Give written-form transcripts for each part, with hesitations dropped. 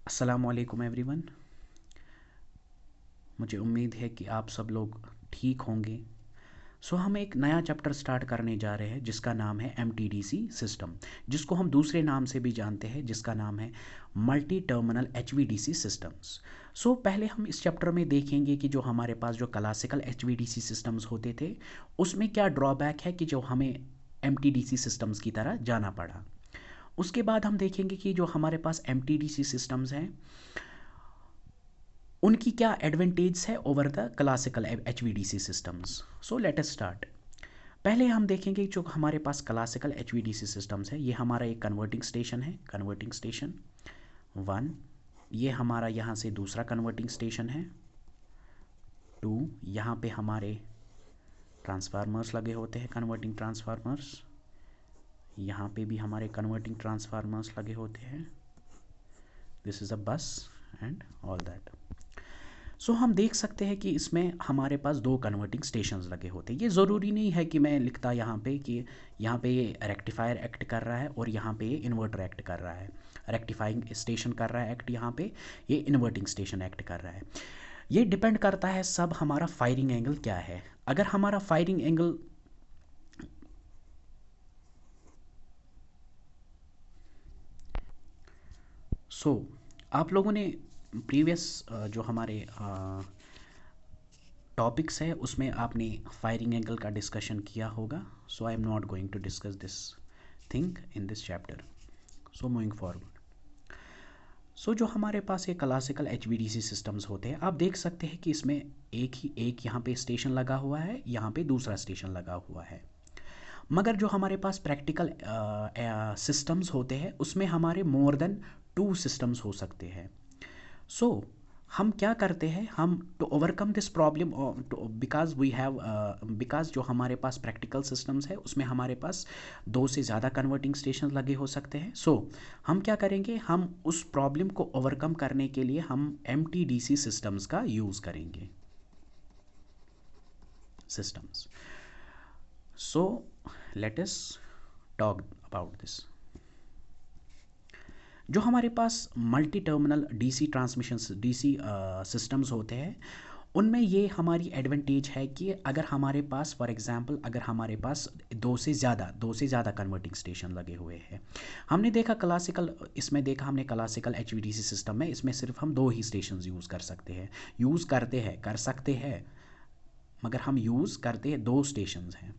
अस्सलामुअलैकुम एवरीवन। मुझे उम्मीद है कि आप सब लोग ठीक होंगे। हम एक नया चैप्टर स्टार्ट करने जा रहे हैं जिसका नाम है एमटीडीसी सिस्टम, जिसको हम दूसरे नाम से भी जानते हैं, जिसका नाम है मल्टी टर्मिनल एचवीडीसी सिस्टम्स। पहले हम इस चैप्टर में देखेंगे कि जो हमारे पास जो क्लासिकल एचवीडीसी सिस्टम्स होते थे उसमें क्या ड्रॉबैक है कि जो हमें एमटीडीसी सिस्टम्स की तरह जाना पड़ा। उसके बाद हम देखेंगे कि जो हमारे पास एमटीडीसी सिस्टम्स हैं उनकी क्या एडवांटेज है over the classical HVDC systems. Let us start. पहले हम देखेंगे जो हमारे पास क्लासिकल एचवीडीसी सिस्टम्स है, ये हमारा एक कन्वर्टिंग स्टेशन है, कन्वर्टिंग स्टेशन वन। ये हमारा यहाँ से दूसरा कन्वर्टिंग स्टेशन है टू। यहाँ पे हमारे ट्रांसफार्मर्स लगे होते हैं, कन्वर्टिंग ट्रांसफार्मर्स। यहाँ पे भी हमारे कन्वर्टिंग ट्रांसफार्मर्स लगे होते हैं। दिस इज़ अ बस एंड ऑल दैट। हम देख सकते हैं कि इसमें हमारे पास दो कन्वर्टिंग स्टेशंस लगे होते हैं। ये ज़रूरी नहीं है कि मैं लिखता यहाँ पे कि यहाँ पे ये रेक्टिफायर एक्ट कर रहा है और यहाँ पे ये इन्वर्टर एक्ट कर रहा है। रेक्टिफाइंग स्टेशन कर रहा है एक्ट यहाँ पे, ये इन्वर्टिंग स्टेशन एक्ट कर रहा है। ये डिपेंड करता है सब हमारा फायरिंग एंगल क्या है। अगर हमारा फायरिंग एंगल आप लोगों ने प्रीवियस जो हमारे टॉपिक्स है उसमें आपने फायरिंग एंगल का डिस्कशन किया होगा। I am not going to discuss this thing in this chapter. Moving forward. जो हमारे पास ये क्लासिकल एचवीडीसी सिस्टम्स होते हैं, आप देख सकते हैं कि इसमें एक यहाँ पे स्टेशन लगा हुआ है, यहाँ पे दूसरा स्टेशन लगा हुआ है। मगर जो हमारे पास प्रैक्टिकल सिस्टम्स होते हैं उसमें हमारे मोर देन टू सिस्टम्स हो सकते हैं। हम क्या करते हैं, हम to overcome this problem because we have because जो हमारे पास प्रैक्टिकल सिस्टम्स है उसमें हमारे पास दो से ज़्यादा कन्वर्टिंग स्टेशन लगे हो सकते हैं। हम क्या करेंगे, हम उस प्रॉब्लम को ओवरकम करने के लिए हम एमटीडीसी सिस्टम्स का यूज़ करेंगे। Systems let us talk about this. जो हमारे पास multi terminal DC transmission DC systems होते हैं उनमें ये हमारी एडवांटेज है कि अगर हमारे पास फॉर एग्जांपल अगर हमारे पास दो से ज़्यादा कन्वर्टिंग स्टेशन लगे हुए हैं। हमने देखा क्लासिकल, इसमें देखा हमने क्लासिकल एचवीडीसी सिस्टम में इसमें सिर्फ हम दो ही स्टेशन यूज़ कर सकते हैं, यूज़ करते हैं, कर सकते हैं, मगर हम यूज़ करते हैं दो स्टेशंस हैं।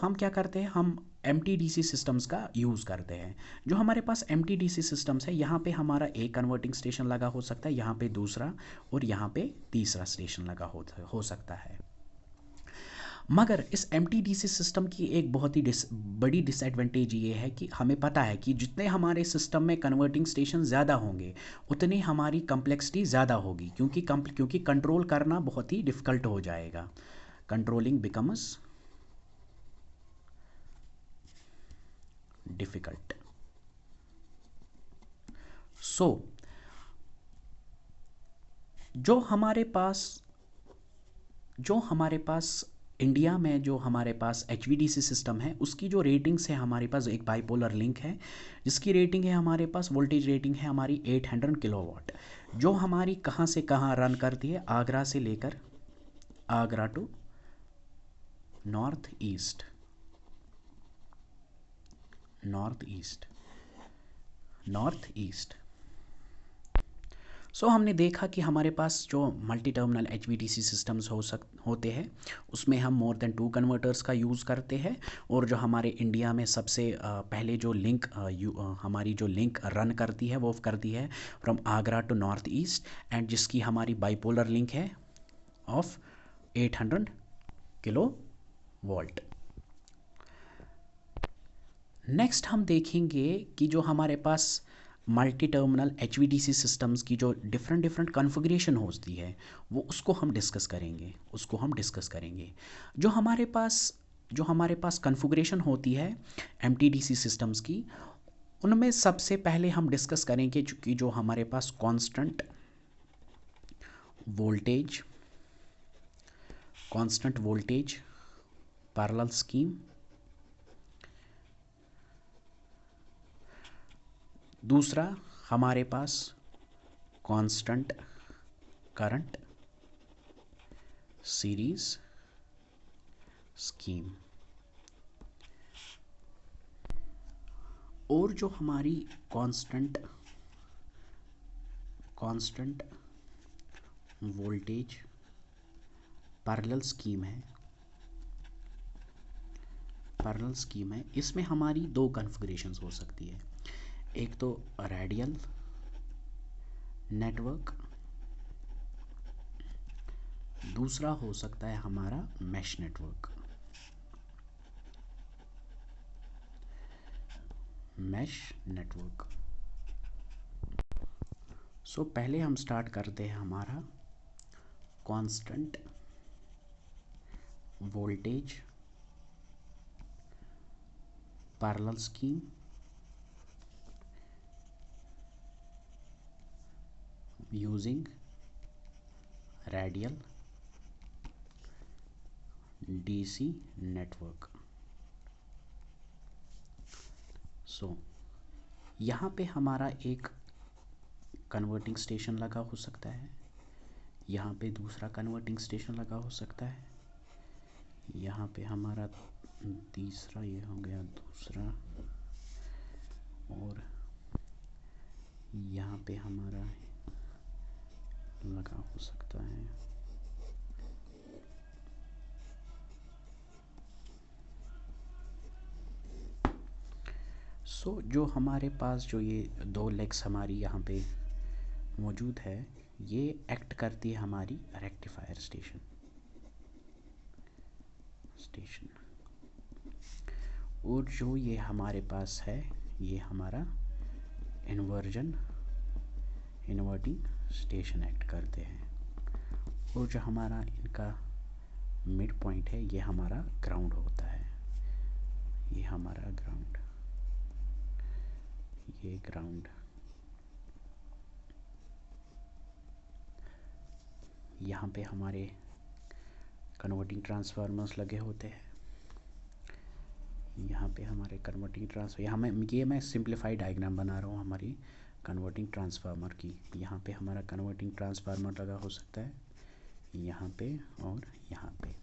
हम क्या करते हैं, हम एम सिस्टम्स का यूज़ करते हैं। जो हमारे पास एम सिस्टम्स है यहाँ पे हमारा एक कन्वर्टिंग स्टेशन लगा हो सकता है, यहाँ पे दूसरा और यहाँ पे तीसरा स्टेशन लगा हो सकता है। मगर इस एम सिस्टम की एक बहुत ही बड़ी डिसएडवांटेज ये है कि हमें पता है कि जितने हमारे सिस्टम में कन्वर्टिंग स्टेशन ज़्यादा होंगे उतनी हमारी कम्प्लेक्सिटी ज़्यादा होगी, क्योंकि कंट्रोल करना बहुत ही डिफ़िकल्ट हो जाएगा। Controlling becomes difficult. जो हमारे पास जो हमारे पास इंडिया में जो हमारे पास एचवीडीसी सिस्टम है उसकी जो रेटिंग्स है, हमारे पास एक बाइपोलर लिंक है जिसकी रेटिंग है, हमारे पास वोल्टेज रेटिंग है हमारी 800 किलोवाट, जो हमारी कहाँ से कहाँ रन करती है, आगरा से लेकर Agra to north east, north east, north east. हमने देखा कि हमारे पास जो मल्टी टर्मिनल एचवीडीसी सिस्टम्स होते हैं उसमें हम मोर देन टू कन्वर्टर्स का यूज़ करते हैं। और जो हमारे इंडिया में सबसे पहले जो लिंक हमारी जो लिंक रन करती है वो करती है from Agra to north east, and जिसकी हमारी बाइपोलर लिंक है ऑफ 800 किलो वोल्ट। नेक्स्ट हम देखेंगे कि जो हमारे पास मल्टी टर्मिनल एचवीडीसी सिस्टम्स की जो डिफरेंट डिफरेंट कॉन्फ़िगरेशन होती है वो उसको हम डिस्कस करेंगे। जो हमारे पास कॉन्फ़िगरेशन होती है एमटीडीसी सिस्टम्स की, उनमें सबसे पहले हम डिस्कस करेंगे कि जो हमारे पास कांस्टेंट वोल्टेज पैरेलल स्कीम, दूसरा हमारे पास कांस्टेंट करंट सीरीज स्कीम। और जो हमारी कांस्टेंट वोल्टेज पैरेलल स्कीम है, इसमें हमारी दो कॉन्फ़िगरेशंस हो सकती है। एक तो रेडियल नेटवर्क, दूसरा हो सकता है हमारा मैश नेटवर्क। सो पहले हम स्टार्ट करते हैं हमारा constant voltage parallel scheme using radial DC network. So यहाँ पे हमारा एक कन्वर्टिंग स्टेशन लगा हो सकता है, यहाँ पे दूसरा कन्वर्टिंग स्टेशन लगा हो सकता है, यहाँ पे हमारा तीसरा, ये हो गया दूसरा, और यहाँ पे हमारा लगा हो सकता है। सो जो हमारे पास जो ये दो लेग्स हमारी यहाँ पे मौजूद है, ये एक्ट करती है हमारी रेक्टिफायर स्टेशन। और जो ये हमारे पास है, ये हमारा इन्वर्टिंग स्टेशन एक्ट करते हैं। और जो हमारा इनका मिड पॉइंट है, ये हमारा ग्राउंड होता है। ये हमारा ग्राउंड, ये ग्राउंड। यहाँ पे हमारे कन्वर्टिंग ट्रांसफार्मर्स लगे होते हैं। यहाँ पे हमारे कन्वर्टिंग मैं सिंप्लीफाइड डायग्राम बना रहा हूँ हमारी कन्वर्टिंग ट्रांसफार्मर की। यहाँ पे हमारा कन्वर्टिंग ट्रांसफार्मर लगा हो सकता है, यहाँ पे और यहाँ पे।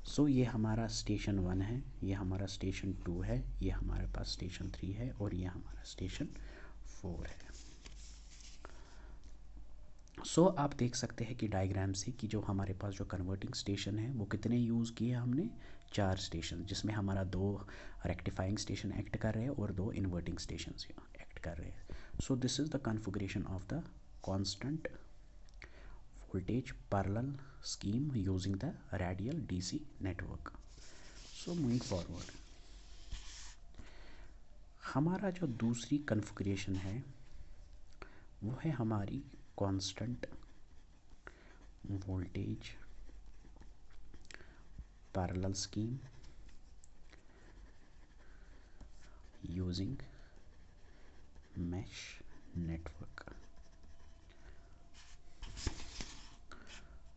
सो ये हमारा स्टेशन 1 है, ये हमारा स्टेशन 2 है, ये हमारे पास स्टेशन 3 है, और ये हमारा स्टेशन 4 है। सो आप देख सकते हैं कि डायग्राम से कि जो हमारे पास जो कन्वर्टिंग स्टेशन है वो कितने यूज़ किए हमने, 4 स्टेशन, जिसमें हमारा 2 रेक्टिफाइंग स्टेशन एक्ट कर रहे हैं और 2 इन्वर्टिंग स्टेशन एक्ट कर रहे हैं। So this is the configuration of the constant voltage parallel scheme using the radial DC network. So moving forward, हमारा जो दूसरी कॉन्फ़िगरेशन है वो है हमारी constant voltage parallel scheme using mesh network.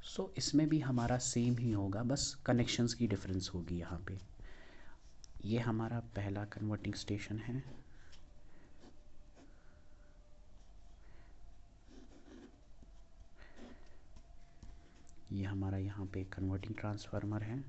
So इसमें भी हमारा सेम ही होगा, बस कनेक्शंस की डिफरेंस होगी। यहाँ पे ये हमारा पहला कन्वर्टिंग स्टेशन है, ये हमारा यहाँ पे कन्वर्टिंग ट्रांसफार्मर है,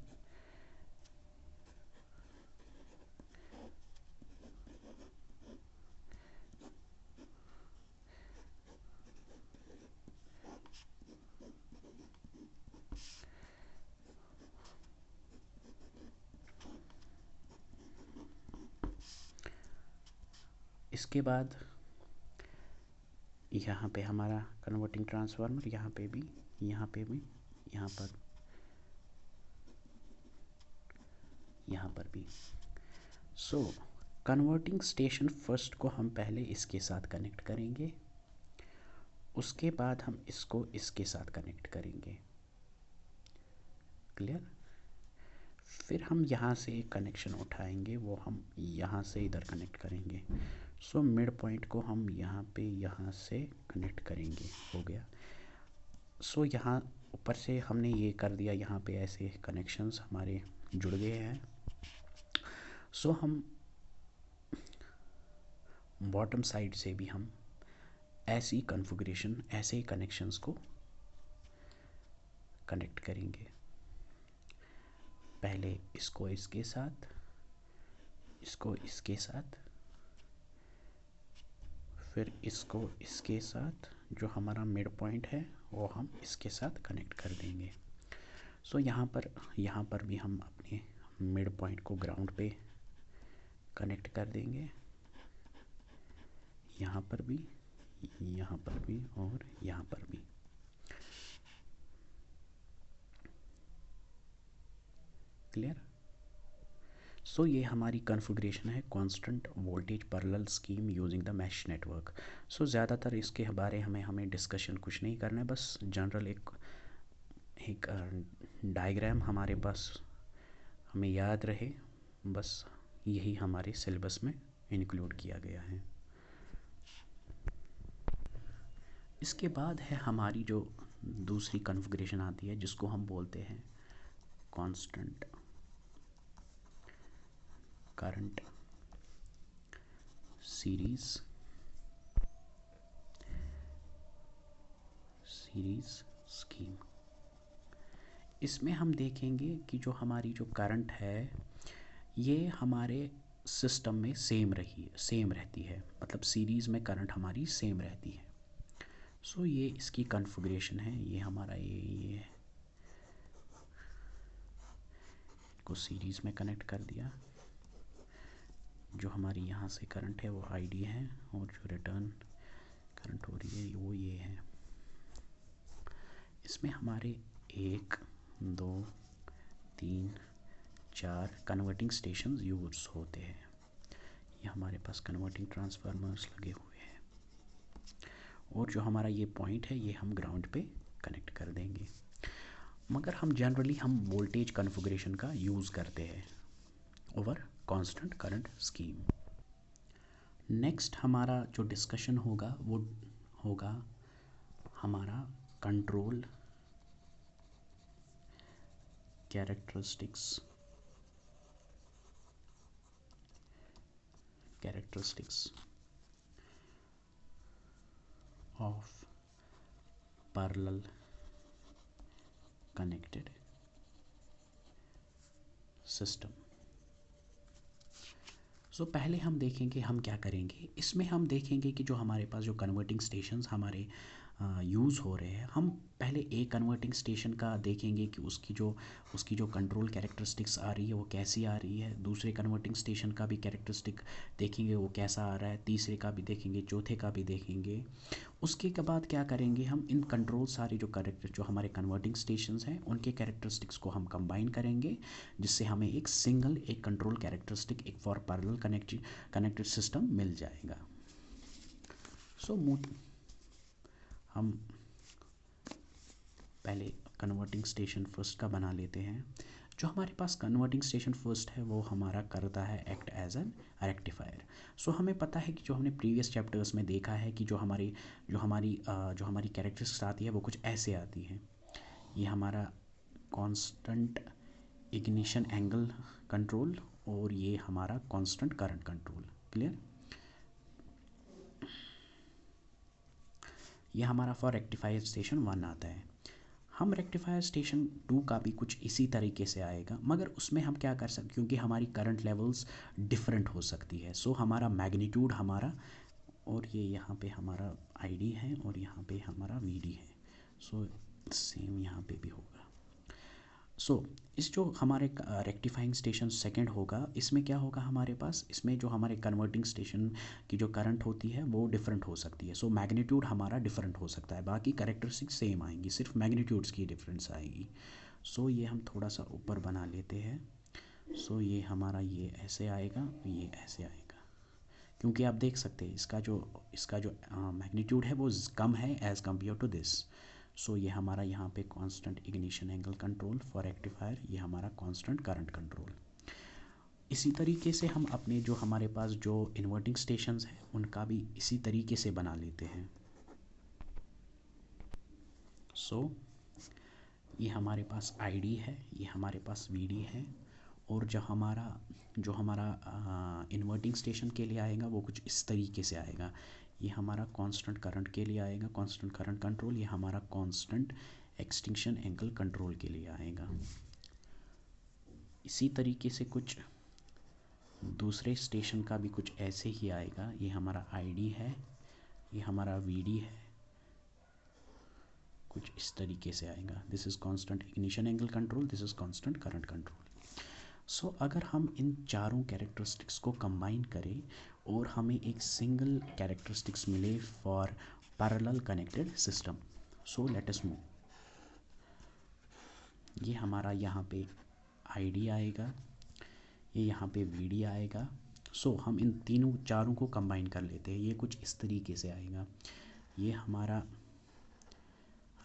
इसके बाद यहाँ पे हमारा कन्वर्टिंग ट्रांसफार्मर, यहाँ पे भी, यहाँ पे भी, यहाँ पर भी। सो कन्वर्टिंग स्टेशन फर्स्ट को हम पहले इसके साथ कनेक्ट करेंगे, उसके बाद हम इसको इसके साथ कनेक्ट करेंगे। क्लियर? फिर हम यहाँ से एक कनेक्शन उठाएंगे, वो हम यहाँ से इधर कनेक्ट करेंगे। सो मिड पॉइंट को हम यहाँ पे यहाँ से कनेक्ट करेंगे। हो गया। सो यहाँ ऊपर से हमने ये कर दिया, यहाँ पे ऐसे कनेक्शंस हमारे जुड़ गए हैं। सो हम बॉटम साइड से भी हम ऐसी कॉन्फ़िगरेशन, ऐसे कनेक्शंस को कनेक्ट करेंगे। पहले इसको इसके साथ, इसको इसके साथ, फिर इसको इसके साथ, जो हमारा मिड पॉइंट है वो हम इसके साथ कनेक्ट कर देंगे। सो यहाँ पर भी हम अपने मिड पॉइंट को ग्राउंड पे कनेक्ट कर देंगे, यहाँ पर भी, यहाँ पर भी और यहाँ पर भी। क्लियर? सो ये हमारी कॉन्फ़िगरेशन है constant voltage parallel scheme using the mesh network. So ज़्यादातर इसके बारे हमें डिस्कशन कुछ नहीं करना है, बस जनरल एक डायग्राम हमारे पास हमें याद रहे, बस यही हमारे सिलेबस में इंक्लूड किया गया है। इसके बाद है हमारी जो दूसरी कॉन्फ़िगरेशन आती है, जिसको हम बोलते हैं कांस्टेंट करंट सीरीज़ स्कीम। इसमें हम देखेंगे कि जो हमारी जो करंट है ये हमारे सिस्टम में सेम रहती है, मतलब सीरीज़ में करंट हमारी सेम रहती है। सो ये इसकी कॉन्फ़िगरेशन है, ये हमारा ये को सीरीज़ में कनेक्ट कर दिया। जो हमारी यहाँ से करंट है वो आईडी है, और जो रिटर्न करंट हो रही है वो ये है। इसमें हमारे 1, 2, 3, 4 कन्वर्टिंग स्टेशन यूज़ होते हैं। ये हमारे पास कन्वर्टिंग ट्रांसफार्मर्स लगे हुए हैं, और जो हमारा ये पॉइंट है ये हम ग्राउंड पे कनेक्ट कर देंगे। मगर हम जनरली वोल्टेज कॉन्फ़िगरेशन का यूज़ करते हैं over constant current scheme. Next हमारा जो डिस्कशन होगा वो होगा हमारा control characteristics of parallel connected system. So पहले हम देखेंगे हम क्या करेंगे। इसमें हम देखेंगे कि जो हमारे पास जो कन्वर्टिंग स्टेशंस हमारे यूज़ हो रहे हैं, हम पहले एक कन्वर्टिंग स्टेशन का देखेंगे कि उसकी जो कंट्रोल कैरेक्टरिस्टिक्स आ रही है वो कैसी आ रही है। दूसरे कन्वर्टिंग स्टेशन का भी कैरेक्टरिस्टिक देखेंगे वो कैसा आ रहा है, तीसरे का भी देखेंगे, चौथे का भी देखेंगे। उसके के बाद क्या करेंगे, हम इन कंट्रोल सारे जो हमारे कन्वर्टिंग स्टेशंस हैं उनके कैरेक्टरिस्टिक्स को हम कंबाइन करेंगे, जिससे हमें एक कंट्रोल कैरेक्टरिस्टिक एक फॉर पैरेलल कनेक्टेड सिस्टम मिल जाएगा। सो हम पहले कन्वर्टिंग स्टेशन फर्स्ट का बना लेते हैं। जो हमारे पास कन्वर्टिंग स्टेशन फर्स्ट है वो हमारा करता है एक्ट एज एन रेक्टिफायर। सो हमें पता है कि जो हमने प्रीवियस चैप्टर्स में देखा है कि जो हमारी कैरेक्टरिस्टिक्स आती है वो कुछ ऐसे आती है। ये हमारा कांस्टेंट इग्निशन एंगल कंट्रोल, और ये हमारा कांस्टेंट करंट कंट्रोल। क्लियर? ये हमारा फॉर रेक्टिफायर स्टेशन 1 आता है। हम रेक्टिफायर स्टेशन 2 का भी कुछ इसी तरीके से आएगा, मगर उसमें हम क्या कर सकते, क्योंकि हमारी करंट लेवल्स डिफरेंट हो सकती है। सो हमारा मैग्नीट्यूड और ये यहाँ पे हमारा आईडी है और यहाँ पे हमारा वीडी है। सो सेम यहाँ पे भी होगा। सो इस जो हमारे रेक्टिफाइंग स्टेशन सेकंड होगा, इसमें क्या होगा हमारे पास, इसमें जो हमारे कन्वर्टिंग स्टेशन की जो करंट होती है वो डिफरेंट हो सकती है। सो मैग्नीट्यूड हमारा डिफरेंट हो सकता है, बाकी कैरेक्टरिस्टिक्स सेम आएंगी, सिर्फ मैग्नीट्यूड्स की डिफरेंस आएगी। सो ये हम थोड़ा सा ऊपर बना लेते हैं। सो ये हमारा ये ऐसे आएगा, ये ऐसे आएगा, क्योंकि आप देख सकते हैं इसका जो मैग्नीट्यूड है वो कम है एज़ कम्पेयर टू दिस। सो ये हमारा यहाँ पे constant ignition angle control for rectifier, ये हमारा कांस्टेंट करंट कंट्रोल। इसी तरीके से हम अपने जो हमारे पास जो इन्वर्टिंग स्टेशंस हैं उनका भी इसी तरीके से बना लेते हैं। सो ये हमारे पास आईडी है, ये हमारे पास वीडी है, और जो हमारा इन्वर्टिंग स्टेशन के लिए आएगा वो कुछ इस तरीके से आएगा। ये हमारा कांस्टेंट करंट के लिए आएगा, कांस्टेंट करंट कंट्रोल। ये हमारा कांस्टेंट एक्सटिंक्शन एंगल कंट्रोल के लिए आएगा। इसी तरीके से कुछ दूसरे स्टेशन का भी कुछ ऐसे ही आएगा। ये हमारा आईडी है, ये हमारा वीडी है, कुछ इस तरीके से आएगा। This is constant ignition angle control, this is constant current control. So अगर हम इन चारों कैरेक्टरिस्टिक्स को कंबाइन करें और हमें एक सिंगल कैरेक्टरिस्टिक्स मिले for parallel connected system, so let us move. ये हमारा यहाँ पे आईडी आएगा, ये यहाँ पे वीडी आएगा। सो हम इन तीनों चारों को कंबाइन कर लेते हैं। ये कुछ इस तरीके से आएगा। ये हमारा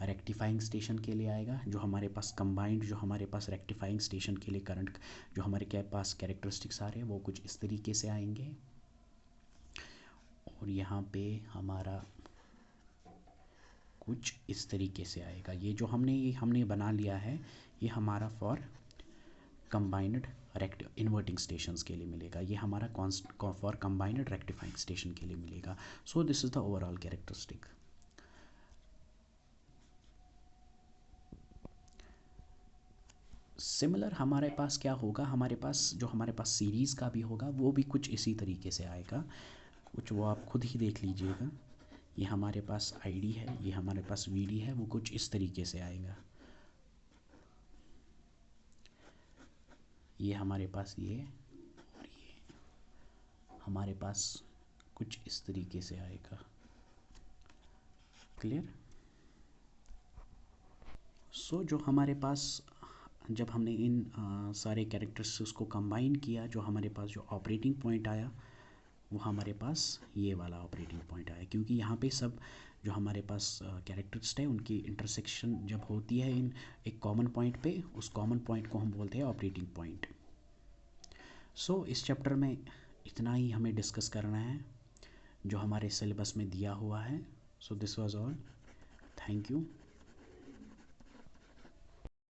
रेक्टिफाइंग स्टेशन के लिए आएगा, जो हमारे पास कंबाइंड, जो हमारे पास रेक्टिफाइंग स्टेशन के लिए करंट, जो हमारे के पास कैरेक्टरिस्टिक्स आ रहे हैं वो कुछ इस तरीके से आएंगे। और यहाँ पे हमारा कुछ इस तरीके से आएगा। ये जो हमने बना लिया है, ये हमारा फॉर कंबाइंड इन्वर्टिंग स्टेशंस के लिए मिलेगा। ये हमारा फॉर कंबाइंड रेक्टिफाइंग स्टेशन के लिए मिलेगा। सो this is the overall characteristic. Similar हमारे पास क्या होगा, हमारे पास सीरीज़ का भी होगा, वो भी कुछ इसी तरीके से आएगा। कुछ वो आप खुद ही देख लीजिएगा। ये हमारे पास आईडी है, ये हमारे पास वीडी है, वो कुछ इस तरीके से आएगा। ये हमारे पास ये और ये हमारे पास कुछ इस तरीके से आएगा। क्लियर? सो जो हमारे पास, जब हमने इन सारे कैरेक्टरिस्टिक्स को कंबाइन किया, जो हमारे पास जो ऑपरेटिंग पॉइंट आया वो हमारे पास ये वाला ऑपरेटिंग पॉइंट आया। क्योंकि यहाँ पे सब जो हमारे पास कैरेक्टरिस्ट है उनकी इंटरसेक्शन जब होती है इन एक कॉमन पॉइंट पे, उस कॉमन पॉइंट को हम बोलते हैं ऑपरेटिंग पॉइंट। सो इस चैप्टर में इतना ही हमें डिस्कस करना है जो हमारे सिलेबस में दिया हुआ है। So this was all. Thank you.